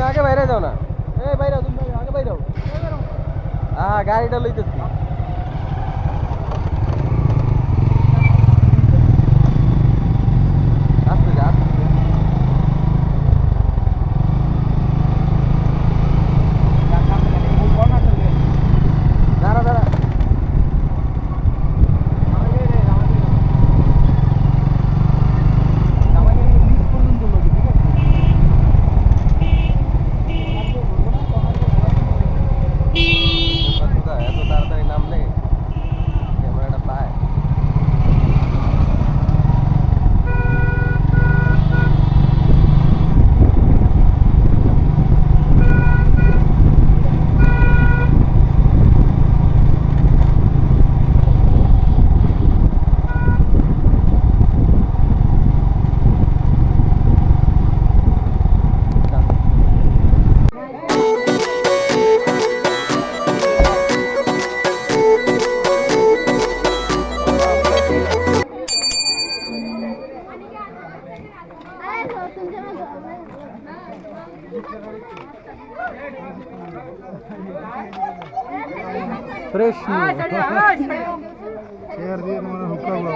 তুমি আগে বাইরে যাও না, এই বাইরে তুমি আগে বাইরে যাও। হ্যাঁ গাড়িটা লইতেছি। আস্তে যা, দাঁড়া দাঁড়া। এত তাড়াতাড়ি নামলে ক্যামেরাটা পায়। फ्रेश शेयर दिए तुम्हारा हुक्का हुआ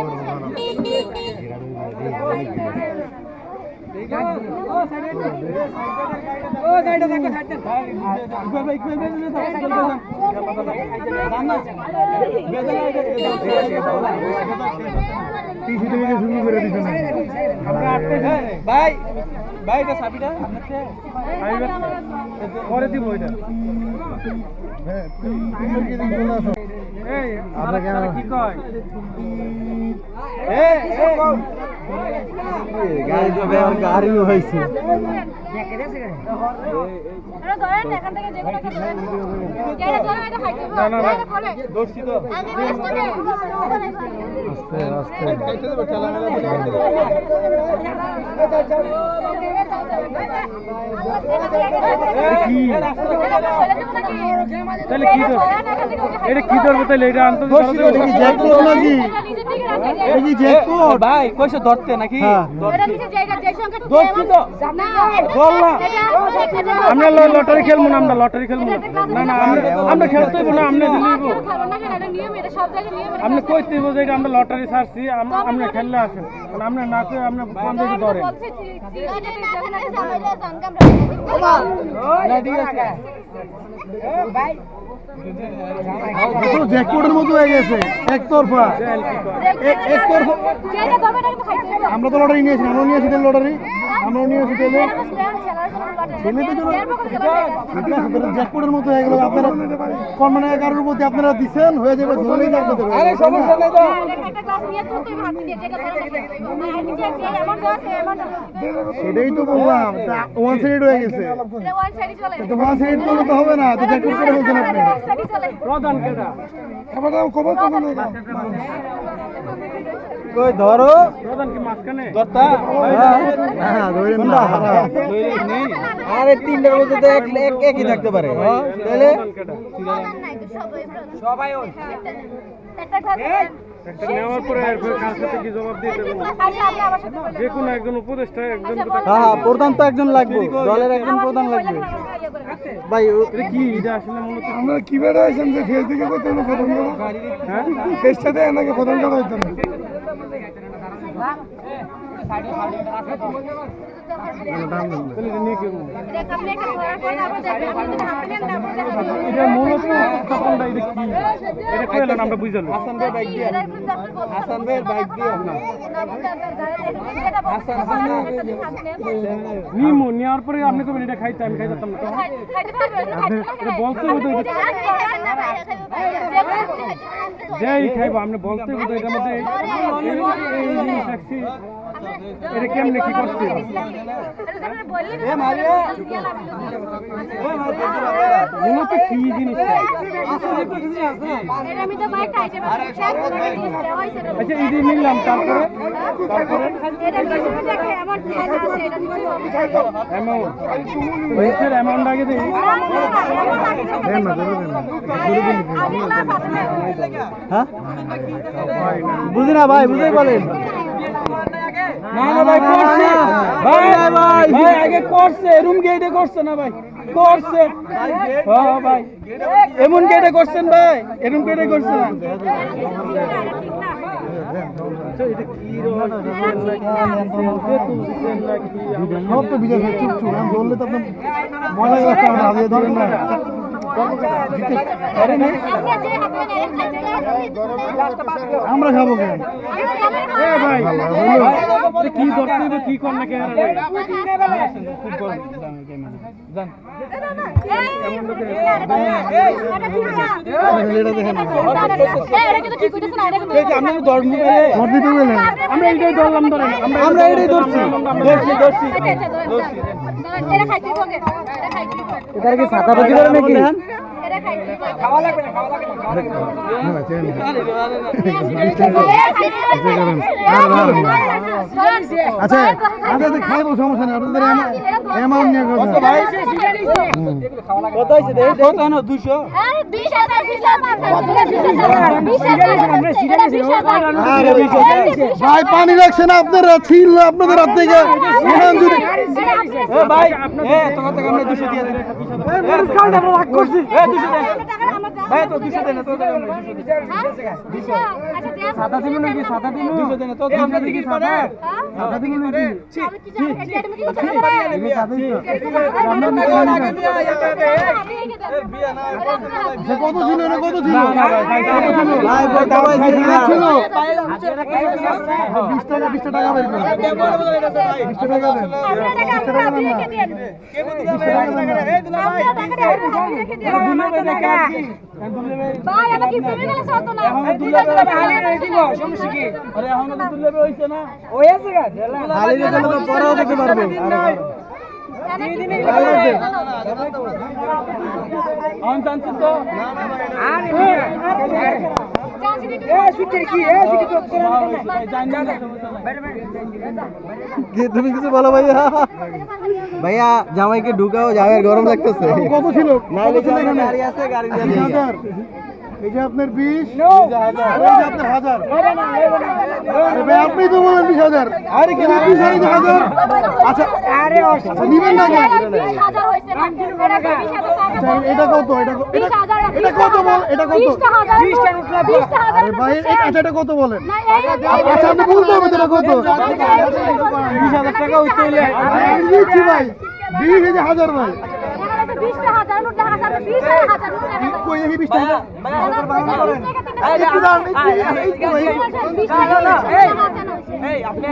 ভাই ভাই এটা চাবিটা পরে দিব এটা। হ্যাঁ এই আপনারা কি কয় এই গাড়ি যাবে আর গাড়িও হইছে আরে ধরেন এখান থেকে যে কোনো কথা কেড়ে ধরে এটা খাইতে না না দোষী তো আস্তে আস্তে খাইতে দেব চালা মেলা কি তাহলে কি ধর এটা কি ধরবো তাহলে এটা আনতে জ্যাকপট নাকি এই কি জ্যাকপট ভাই কইছো ধরতে নাকি এটা নিচে জায়গা যে সংখ্যা ধরছি তো না বল না আমরা লটারি খেলবো না, আমরা লটারি খেলবো না না আমরা খেলতে হইব না, আমরা দিলিব এটা নিয়ম, এটা সব জায়গায় নিয়ম। আমরা কইতে হইব যে এটা আমরা লটারি ছাড়ছি, আমরা খেললে আসেন, আমরা না কই আমরা বন্ধ করে ধরে না ঠিক আছে ভাই তো জ্যাকপটের মতো হয়ে গেছে একতরফা একতরফা। আমরা তো লটারি নিয়েছি, আমরা নিয়েছি তেল লটারি, আমরা নিয়েছি তেলে জ্যাকপটের মতো হয়ে গেল। আপনারা মানে 11 প্রতি আপনারা দিচ্ছেন হয়ে যাবে ধরেই যাবে। আরে সমস্যা নেই তো সেটাই তো বললাম, ওয়ান সাইড হয়ে গেছে তো ওয়ান সাইড তো হবে না তো জ্যাকপট করে বলছেন আপনি প্রধান কেডা খাবার দাও কবর তো না কই ধরো প্রধান কি মাঝখানে ধরতা না ধরেন না ধরে নেই। আরে তিনটার মধ্যে তো একই থাকতে পারে তাহলে প্রধান নাই তো সবাই ওই একটা একটা নেওয়ার পরে কার সাথে কি জবাব দিতে হবে যে কোনো একজন উপদেষ্টা একজন হ্যাঁ প্রধান তো একজন লাগবে, দলের একজন প্রধান লাগবে ভাই। এটা কি এটা আসলে মূলত আমরা কি বেড়া আছেন যে ফেস দিকে কত লোক খতম করব হ্যাঁ ফেসটা দেয় নাকি খতম করা হইতো না আমরা বুঝলাম হাসান ভাই বাইক দিয়ে হাসান ভাই বাইক দিয়ে নিমো নেওয়ার পরে আপনি কবেন এটা খাইতে আমি খাইতাম না বলতে যাই খাইবো আপনি বলতে এটার মধ্যে এটা কেমনে কি করতে কি জিনিস আচ্ছা এই নিলাম তারপরে অ্যামাউন্ট আগে দিই হ্যাঁ বুঝি না ভাই বুঝেই বলেন না না ভাই করছে ভাই ভাই ভাই আগে করছে রুম গেটে করছে না ভাই করছে হ্যাঁ ভাই এমন গেটে করছেন ভাই এরকম গেটে করছেন না সব তো বিজয় চুপ চুপ আমি বললে তো আপনার মজা লাগছে আমরা আগে ধরেন না আমরা খাবো কেন ভাই কি ধরতে হবে কি কর না কেন খুব বড় জান আমরা এইটাই ধরলাম ধরেন আমরা এইটাই ধরছি ধরছি এটা কি ছাতা বাজি করে নাকি খাওয়া লাগবে না আচ্ছা আপনাদের খাইবো সমস্যা নেই আপনাদের অ্যামাউন্ট নিয়ে কথা কত হইছে দেই কত না 200 আরে 20000 ভাই পানি রাখছেন আপনারা ছিল আপনাদের হাত থেকে ভাই তোমার থেকে আমরা 200 দিয়ে দেন আমরা ভাগ করছি 200 দেন ভাই তো 200 দেন তো 200 সাদা দিন নাকি সাদা দিন 200 দেন তো আমরা দেখি সাদা সাদা দিন নাকি কত ছিল না কত ছিল ভাই দাবাই ছিল 20 টাকা বের করুন 20 টাকা দেন ভাই আমি কি প্রেমে গেলে চলতো না সমস্যা কি আরে এখন তো তুললে হইছে না হইছে গা খালি দিলে তো পরাও দিতে পারবো অন চান্স তো আরে তুমি কিছু বলো ভাইয়া ভাইয়া জামাইকে ঢুকাও জামাইয়ের গরম লাগতেছে কত ছিল নাইলে গাড়ি আছে গাড়ি দিয়ে এই যে আপনার 20 এই যে আপনার 1000 আরে ভাই আপনি তো বলেন 20000 আরে কি 20000 আচ্ছা আরে আচ্ছা নিবেন না কেন 20000 হইছে না আচ্ছা এটা কত এটা কত বল এটা কত 20000 আরে ভাই আচ্ছা এটা কত বলেন না আচ্ছা আপনি বলতে হবে এটা কত 20000 টাকা হইতে হইলে আমি দিচ্ছি ভাই 20000 ভাই 20000 নোট দেখা যাবে 20000 নোট দেখা যাবে কই দেখি 20 টাকা এই একটু দাঁড়ান, একটু- এই আপনি